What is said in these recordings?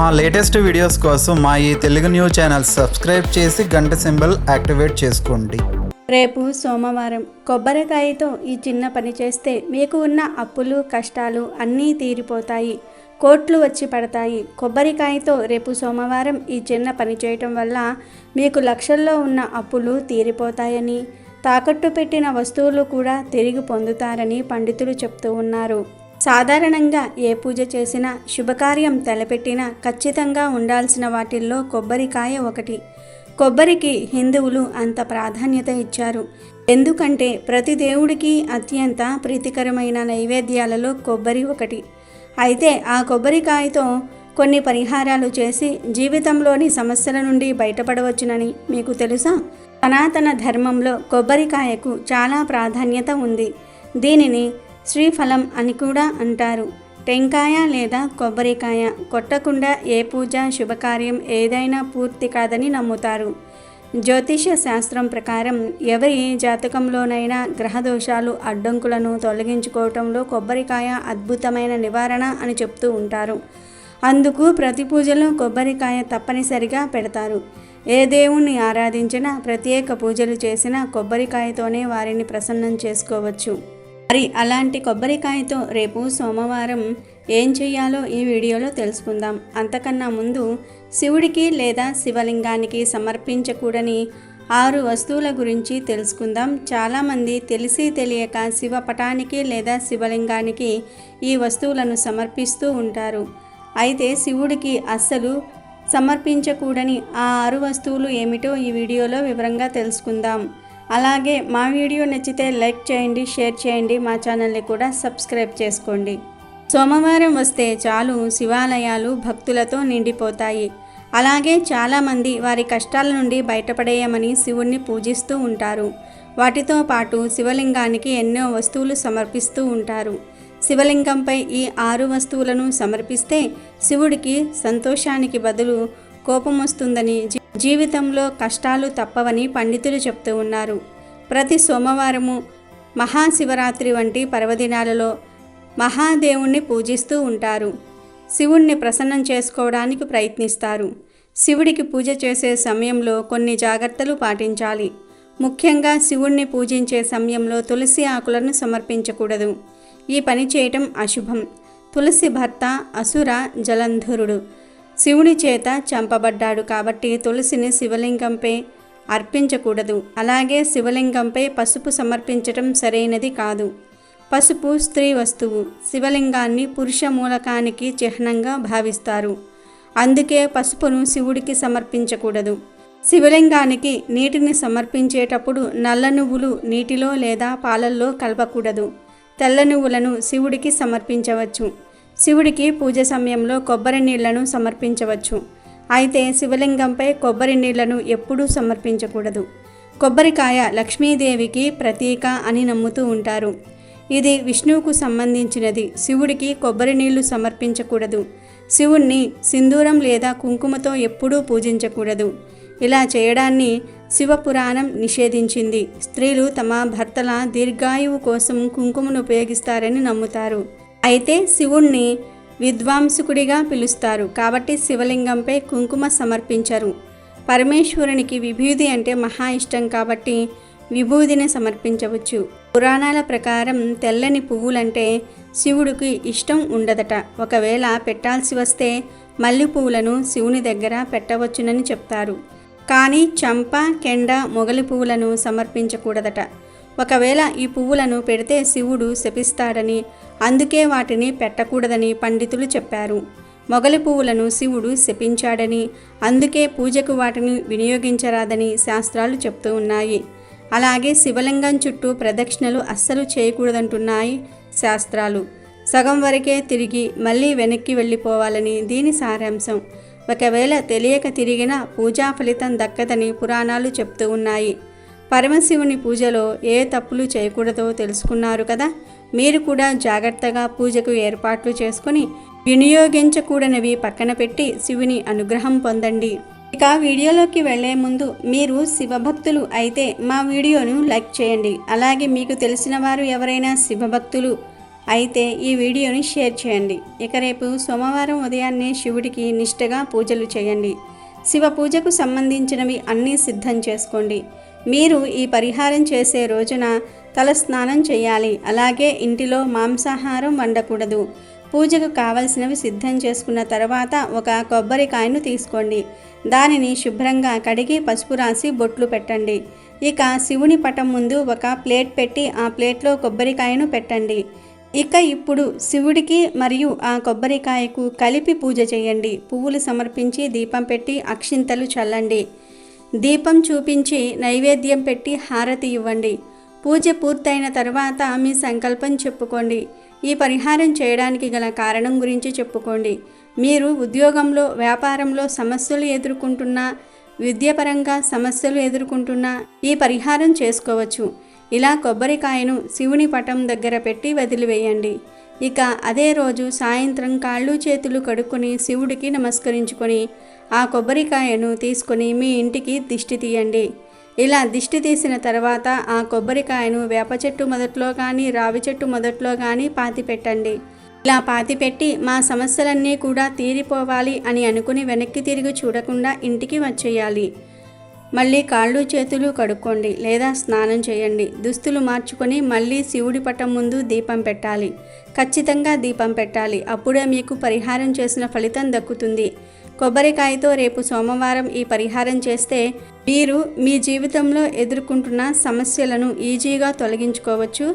మా latest videos కోసం మా ఈ తెలుగు న్యూస్ ఛానల్ సబ్స్క్రైబ్ చేసి గంట సింబల్ యాక్టివేట్ చేసుకోండి. రేపు సోమవారం కొబ్బరికాయతో ఈ చిన్న పని చేస్తే మీకు ఉన్న అప్పులు కష్టాలు అన్నీ తీరిపోతాయి, కోట్లు వచ్చి పడతాయి. కొబ్బరికాయతో రేపు సోమవారం ఈ చిన్న పని చేయటం వల్ల మీకు లక్షల్లో ఉన్న అప్పులు తీరిపోతాయని, తాకట్టు పెట్టిన వస్తువులు కూడా తిరిగి పొందుతారని పండితులు చెప్తూ ఉన్నారు. సాధారణంగా ఏ పూజ చేసినా శుభకార్యం తలపెట్టినా ఖచ్చితంగా ఉండాల్సిన వాటిల్లో కొబ్బరికాయ ఒకటి. కొబ్బరికి హిందువులు అంత ప్రాధాన్యత ఇచ్చారు. ఎందుకంటే ప్రతి దేవుడికి అత్యంత ప్రీతికరమైన నైవేద్యాలలో కొబ్బరి ఒకటి. అయితే ఆ కొబ్బరికాయతో కొన్ని పరిహారాలు చేసి జీవితంలోని సమస్యల నుండి బయటపడవచ్చునని మీకు తెలుసా? సనాతన ధర్మంలో కొబ్బరికాయకు చాలా ప్రాధాన్యత ఉంది. దీనిని శ్రీఫలం అని కూడా అంటారు. టెంకాయ లేదా కొబ్బరికాయ కొట్టకుండా ఏ పూజ శుభకార్యం ఏదైనా పూర్తి కాదని నమ్ముతారు. జ్యోతిష శాస్త్రం ప్రకారం ఎవరి జాతకంలోనైనా గ్రహదోషాలు అడ్డంకులను తొలగించుకోవటంలో కొబ్బరికాయ అద్భుతమైన నివారణ అని చెప్తూ ఉంటారు. అందుకు ప్రతి పూజలో కొబ్బరికాయ తప్పనిసరిగా పెడతారు. ఏ దేవుణ్ణి ఆరాధించినా ప్రత్యేక పూజలు చేసినా కొబ్బరికాయతోనే వారిని ప్రసన్నం చేసుకోవచ్చు. మరి అలాంటి కొబ్బరికాయతో రేపు సోమవారం ఏం చేయాలో ఈ వీడియోలో తెలుసుకుందాం. అంతకన్నా ముందు శివుడికి లేదా శివలింగానికి సమర్పించకూడని 6 వస్తువుల గురించి తెలుసుకుందాం. చాలామంది తెలిసి తెలియక శివపటానికి లేదా శివలింగానికి ఈ వస్తువులను సమర్పిస్తూ ఉంటారు. అయితే శివుడికి అస్సలు సమర్పించకూడని ఆ 6 వస్తువులు ఏమిటో ఈ వీడియోలో వివరంగా తెలుసుకుందాం. అలాగే మా వీడియో నచ్చితే లైక్ చేయండి, షేర్ చేయండి, మా ఛానల్ని కూడా సబ్స్క్రైబ్ చేసుకోండి. సోమవారం వస్తే చాలు శివాలయాలు భక్తులతో నిండిపోతాయి. అలాగే చాలామంది వారి కష్టాల నుండి బయటపడేయమని శివుణ్ణి పూజిస్తూ ఉంటారు. వాటితో పాటు శివలింగానికి ఎన్నో వస్తువులు సమర్పిస్తూ ఉంటారు. శివలింగంపై ఈ 6 వస్తువులను సమర్పిస్తే శివుడికి సంతోషానికి బదులు కోపం వస్తుందని, జీవితంలో కష్టాలు తప్పవని పండితులు చెప్తూ ఉన్నారు. ప్రతి సోమవారము మహాశివరాత్రి వంటి పర్వదినాలలో మహాదేవుణ్ణి పూజిస్తూ ఉంటారు. శివుణ్ణి ప్రసన్నం చేసుకోవడానికి ప్రయత్నిస్తారు. శివుడికి పూజ చేసే సమయంలో కొన్ని జాగ్రత్తలు పాటించాలి. ముఖ్యంగా శివుణ్ణి పూజించే సమయంలో తులసి ఆకులను సమర్పించకూడదు. ఈ పని చేయటం అశుభం. తులసి భర్త అసుర జలంధరుడు శివుని చేత చంపబడ్డాడు కాబట్టి తులసిని శివలింగంపై అర్పించకూడదు. అలాగే శివలింగంపై పసుపు సమర్పించటం సరైనది కాదు. పసుపు స్త్రీ వస్తువు. శివలింగాన్ని పురుష మూలకానికి చిహ్నంగా భావిస్తారు. అందుకే పసుపును శివుడికి సమర్పించకూడదు. శివలింగానికి నీటిని సమర్పించేటప్పుడు నల్ల నువ్వులు నీటిలో లేదా పాలల్లో కలపకూడదు. తెల్ల నువ్వులను శివుడికి సమర్పించవచ్చు. శివుడికి పూజ సమయంలో కొబ్బరి నీళ్లను సమర్పించవచ్చు. అయితే శివలింగంపై కొబ్బరి నీళ్లను ఎప్పుడూ సమర్పించకూడదు. కొబ్బరికాయ లక్ష్మీదేవికి ప్రతీక అని నమ్ముతూ ఉంటారు. ఇది విష్ణువుకు సంబంధించినది. శివుడికి కొబ్బరి నీళ్లు సమర్పించకూడదు. శివుణ్ణి సింధూరం లేదా కుంకుమతో ఎప్పుడూ పూజించకూడదు. ఇలా చేయడాన్ని శివపురాణం నిషేధించింది. స్త్రీలు తమ భర్తల దీర్ఘాయువు కోసం కుంకుమను ఉపయోగిస్తారని నమ్ముతారు. అయితే శివుణ్ణి విద్వాంసుకుడిగా పిలుస్తారు కాబట్టి శివలింగంపై కుంకుమ సమర్పించరు. పరమేశ్వరునికి విభూది అంటే మహా ఇష్టం కాబట్టి విభూదిని సమర్పించవచ్చు. పురాణాల ప్రకారం తెల్లని పువ్వులంటే శివుడికి ఇష్టం ఉండదట. ఒకవేళ పెట్టాల్సి వస్తే మల్లె పువ్వులను శివుని దగ్గర పెట్టవచ్చునని చెప్తారు. కానీ చంప, కెండ, మొగలి పువ్వులను సమర్పించకూడదట. ఒకవేళ ఈ పువ్వులను పెడితే శివుడు శపిస్తాడని, అందుకే వాటిని పెట్టకూడదని పండితులు చెప్పారు. మొగలి పువ్వులను శివుడు శపించాడని, అందుకే పూజకు వాటిని వినియోగించరాదని శాస్త్రాలు చెప్తూ ఉన్నాయి. అలాగే శివలింగం చుట్టూ ప్రదక్షిణలు అస్సలు చేయకూడదంటున్నాయి శాస్త్రాలు. సగం వరకే తిరిగి మళ్ళీ వెనక్కి వెళ్ళిపోవాలని దీని సారాంశం. ఒకవేళ తెలియక తిరిగినా పూజా ఫలితం దక్కదని పురాణాలు చెప్తూ ఉన్నాయి. పరమశివుని పూజలో ఏ తప్పులు చేయకూడదో తెలుసుకున్నారు కదా. మీరు కూడా జాగ్రత్తగా పూజకు ఏర్పాట్లు చేసుకుని వినియోగించకూడనివి పక్కన పెట్టి శివుని అనుగ్రహం పొందండి. ఇక వీడియోలోకి వెళ్లే ముందు మీరు శివభక్తులు అయితే మా వీడియోను లైక్ చేయండి. అలాగే మీకు తెలిసిన వారు ఎవరైనా శివభక్తులు అయితే ఈ వీడియోని షేర్ చేయండి. ఇక రేపు సోమవారం ఉదయాన్నే శివుడికి నిష్ఠగా పూజలు చేయండి. శివ పూజకు సంబంధించినవి అన్నీ సిద్ధం చేసుకోండి. మీరు ఈ పరిహారం చేసే రోజున తల స్నానం చేయాలి. అలాగే ఇంటిలో మాంసాహారం వండకూడదు. పూజకు కావలసినవి సిద్ధం చేసుకున్న తర్వాత ఒక కొబ్బరికాయను తీసుకోండి. దానిని శుభ్రంగా కడిగి పసుపు రాసి బొట్లు పెట్టండి. ఇక శివుని పటం ముందు ఒక ప్లేట్ పెట్టి ఆ ప్లేట్లో కొబ్బరికాయను పెట్టండి. ఇక ఇప్పుడు శివుడికి మరియు ఆ కొబ్బరికాయకు కలిపి పూజ చేయండి. పువ్వులు సమర్పించి దీపం పెట్టి అక్షింతలు చల్లండి. దీపం చూపించి నైవేద్యం పెట్టి హారతి ఇవ్వండి. పూజ పూర్తయిన తర్వాత మీ సంకల్పం చెప్పుకోండి. ఈ పరిహారం చేయడానికి గల కారణం గురించి చెప్పుకోండి. మీరు ఉద్యోగంలో, వ్యాపారంలో సమస్యలు ఎదుర్కొంటున్నా, విద్యాపరంగా సమస్యలు ఎదుర్కొంటున్నా ఈ పరిహారం చేసుకోవచ్చు. ఇలా కొబ్బరికాయను శివుని పటం దగ్గర పెట్టి వదిలివేయండి. ఇక అదే రోజు సాయంత్రం కాళ్ళు చేతులు కడుక్కొని శివుడికి నమస్కరించుకొని ఆ కొబ్బరికాయను తీసుకొని మీ ఇంటికి దిష్టి తీయండి. ఇలా దిష్టి తీసిన తర్వాత ఆ కొబ్బరికాయను వేప చెట్టు మొదట్లో కానీ రావి చెట్టు మొదట్లో కానీ పాతి పెట్టండి. ఇలా పాతిపెట్టి మా సమస్యలన్నీ కూడా తీరిపోవాలి అని అనుకుని వెనక్కి తిరిగి చూడకుండా ఇంటికి వచ్చేయాలి. మళ్ళీ కాళ్ళు చేతులు కడుక్కోండి లేదా స్నానం చేయండి. దుస్తులు మార్చుకొని మళ్ళీ శివుడి పటం ముందు దీపం పెట్టాలి. ఖచ్చితంగా దీపం పెట్టాలి. అప్పుడే మీకు పరిహారం చేసిన ఫలితం దక్కుతుంది. కొబ్బరికాయతో రేపు సోమవారం ఈ పరిహారం చేస్తే మీరు మీ జీవితంలో ఎదుర్కొంటున్న సమస్యలను ఈజీగా తొలగించుకోవచ్చు.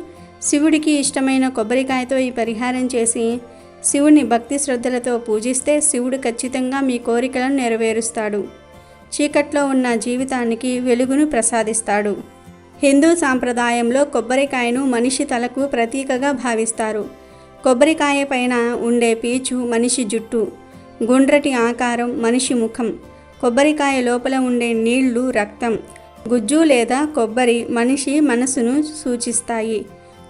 శివుడికి ఇష్టమైన కొబ్బరికాయతో ఈ పరిహారం చేసి శివుని భక్తి శ్రద్ధలతో పూజిస్తే శివుడు ఖచ్చితంగా మీ కోరికలను నెరవేరుస్తాడు. చీకట్లో ఉన్న జీవితానికి వెలుగును ప్రసాదిస్తాడు. హిందూ సాంప్రదాయంలో కొబ్బరికాయను మనిషి తలకు ప్రతీకగా భావిస్తారు. కొబ్బరికాయ పైన ఉండే పీచు మనిషి జుట్టు, గుండ్రటి ఆకారం మనిషి ముఖం, కొబ్బరికాయ లోపల ఉండే నీళ్లు రక్తం, గుజ్జు లేదా కొబ్బరి మనిషి మనసును సూచిస్తాయి.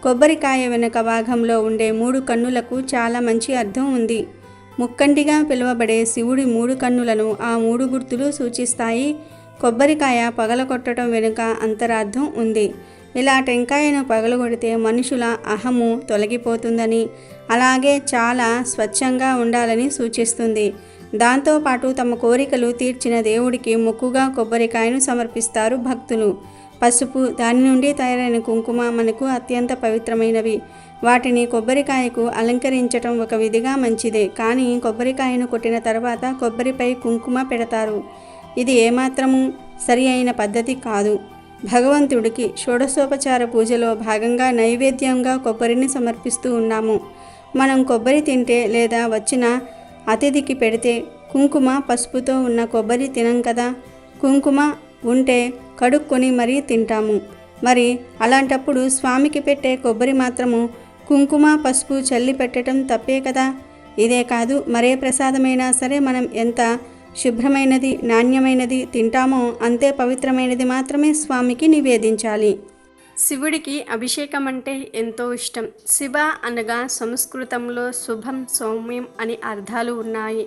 కొబ్బరికాయ వెనుక భాగంలో ఉండే 3 కన్నులకు చాలా మంచి అర్థం ఉంది. ముక్కంటిగా పిలువబడే శివుడి 3 కన్నులను ఆ 3 గుర్తులు సూచిస్తాయి. కొబ్బరికాయ పగలగొట్టడం వెనుక అంతరార్థం ఉంది. ఇలా టెంకాయను పగలగొడితే మనుషుల అహము తొలగిపోతుందని, అలాగే చాలా స్వచ్ఛంగా ఉండాలని సూచిస్తుంది. దాంతోపాటు తమ కోరికలు తీర్చిన దేవుడికి మొక్కుగా కొబ్బరికాయను సమర్పిస్తారు భక్తులు. పసుపు, దాని నుండి తయారైన కుంకుమ మనకు అత్యంత పవిత్రమైనవి. వాటిని కొబ్బరికాయకు అలంకరించటం ఒక విధిగా మంచిదే. కానీ కొబ్బరికాయను కొట్టిన తర్వాత కొబ్బరిపై కుంకుమ పెడతారు. ఇది ఏమాత్రము సరి అయిన పద్ధతి కాదు. భగవంతుడికి షోడశోపచార పూజలో భాగంగా నైవేద్యంగా కొబ్బరిని సమర్పిస్తూ ఉన్నాము. మనం కొబ్బరి తింటే లేదా వచ్చిన అతిథికి పెడితే కుంకుమ, పసుపుతో ఉన్న కొబ్బరి తినం కదా. కుంకుమ ఉంటే కడుక్కొని మరీ తింటాము. మరి అలాంటప్పుడు స్వామికి పెట్టే కొబ్బరి మాత్రము కుంకుమ, పసుపు చల్లి పెట్టడం తప్పే కదా. ఇదే కాదు, మరే ప్రసాదమైనా సరే మనం ఎంత శుభ్రమైనది, నాణ్యమైనది తింటామో అంతే పవిత్రమైనది మాత్రమే స్వామికి నివేదించాలి. శివుడికి అభిషేకం అంటే ఎంతో ఇష్టం. శివ అనగా సంస్కృతంలో శుభం, సౌమ్యం అని అర్థాలు ఉన్నాయి.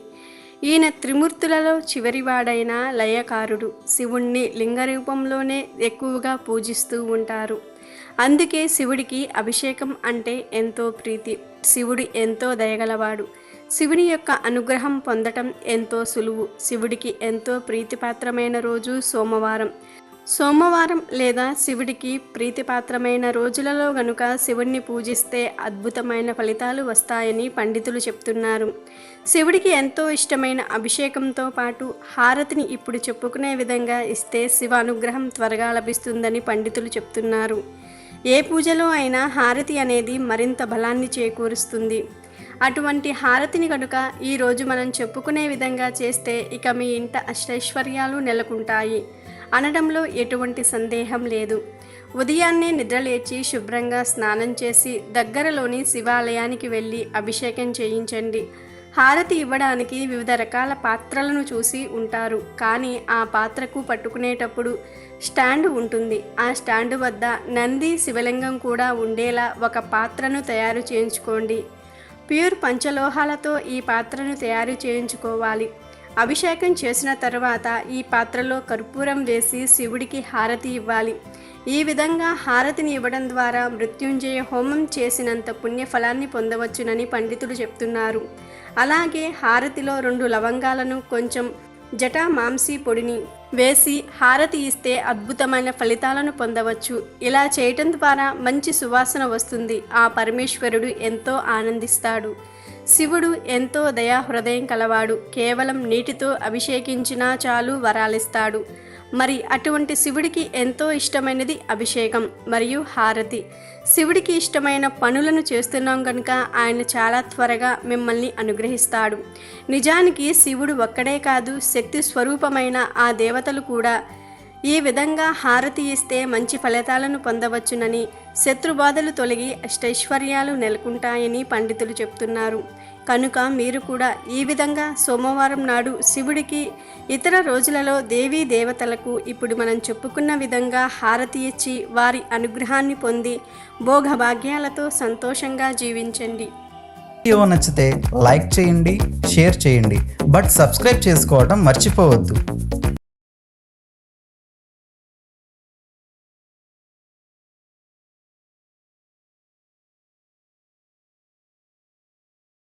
ఈయన త్రిమూర్తులలో చివరివాడైన లయకారుడు. శివుణ్ణి లింగ రూపంలోనే ఎక్కువగా పూజిస్తూ ఉంటారు. అందుకే శివుడికి అభిషేకం అంటే ఎంతో ప్రీతి. శివుడు ఎంతో దయగలవాడు. శివుని యొక్క అనుగ్రహం పొందటం ఎంతో సులువు. శివుడికి ఎంతో ప్రీతిపాత్రమైన రోజు సోమవారం. సోమవారం లేదా శివుడికి ప్రీతిపాత్రమైన రోజులలో గనుక శివుడిని పూజిస్తే అద్భుతమైన ఫలితాలు వస్తాయని పండితులు చెప్తున్నారు. శివుడికి ఎంతో ఇష్టమైన అభిషేకంతో పాటు హారతిని ఇప్పుడు చెప్పుకునే విధంగా ఇస్తే శివ అనుగ్రహం త్వరగా లభిస్తుందని పండితులు చెప్తున్నారు. ఏ పూజలో అయినా హారతి అనేది మరింత బలాన్ని చేకూరుస్తుంది. అటువంటి హారతిని కనుక ఈరోజు మనం చెప్పుకునే విధంగా చేస్తే ఇక మీ ఇంట అష్టైశ్వర్యాలు నెలకొంటాయి అనడంలో ఎటువంటి సందేహం లేదు. ఉదయాన్నే నిద్రలేచి శుభ్రంగా స్నానం చేసి దగ్గరలోని శివాలయానికి వెళ్ళి అభిషేకం చేయించండి. హారతి ఇవ్వడానికి వివిధ రకాల పాత్రలను చూసి ఉంటారు. కానీ ఆ పాత్రకు పట్టుకునేటప్పుడు స్టాండ్ ఉంటుంది. ఆ స్టాండ్ వద్ద నంది, శివలింగం కూడా ఉండేలా ఒక పాత్రను తయారు చేయించుకోండి. ప్యూర్ పంచలోహాలతో ఈ పాత్రను తయారు చేయించుకోవాలి. అభిషేకం చేసిన తర్వాత ఈ పాత్రలో కర్పూరం వేసి శివుడికి హారతి ఇవ్వాలి. ఈ విధంగా హారతిని ఇవ్వడం ద్వారా మృత్యుంజయ హోమం చేసినంత పుణ్యఫలాన్ని పొందవచ్చునని పండితులు చెప్తున్నారు. అలాగే హారతిలో 2 లవంగాలను కొంచెం జటామాంసి పొడిని వేసి హారతి ఇస్తే అద్భుతమైన ఫలితాలను పొందవచ్చు. ఇలా చేయటం ద్వారా మంచి సువాసన వస్తుంది. ఆ పరమేశ్వరుడు ఎంతో ఆనందిస్తాడు. శివుడు ఎంతో దయాహృదయం కలవాడు. కేవలం నీటితో అభిషేకించినా చాలు వరాలిస్తాడు. మరి అటువంటి శివుడికి ఎంతో ఇష్టమైనది అభిషేకం మరియు హారతి. శివుడికి ఇష్టమైన పనులను చేస్తున్నాం కనుక ఆయన చాలా త్వరగా మిమ్మల్ని అనుగ్రహిస్తాడు. నిజానికి శివుడు ఒక్కడే కాదు, శక్తి స్వరూపమైన ఆ దేవతలు కూడా ఈ విధంగా హారతి ఇస్తే మంచి ఫలితాలను పొందవచ్చునని, శత్రుబాధలు తొలగి అష్టైశ్వర్యాలు నెలకొంటాయని పండితులు చెప్తున్నారు. కనుక మీరు కూడా ఈ విధంగా సోమవారం నాడు శివుడికి, ఇతర రోజులలో దేవీ దేవతలకు ఇప్పుడు మనం చెప్పుకున్న విధంగా హారతి ఇచ్చి వారి అనుగ్రహాన్ని పొంది భోగభాగ్యాలతో సంతోషంగా జీవించండి. వీడియో నచ్చితే లైక్ చేయండి, షేర్ చేయండి, బట్ సబ్స్క్రైబ్ చేసుకోవడం మర్చిపోవద్దు.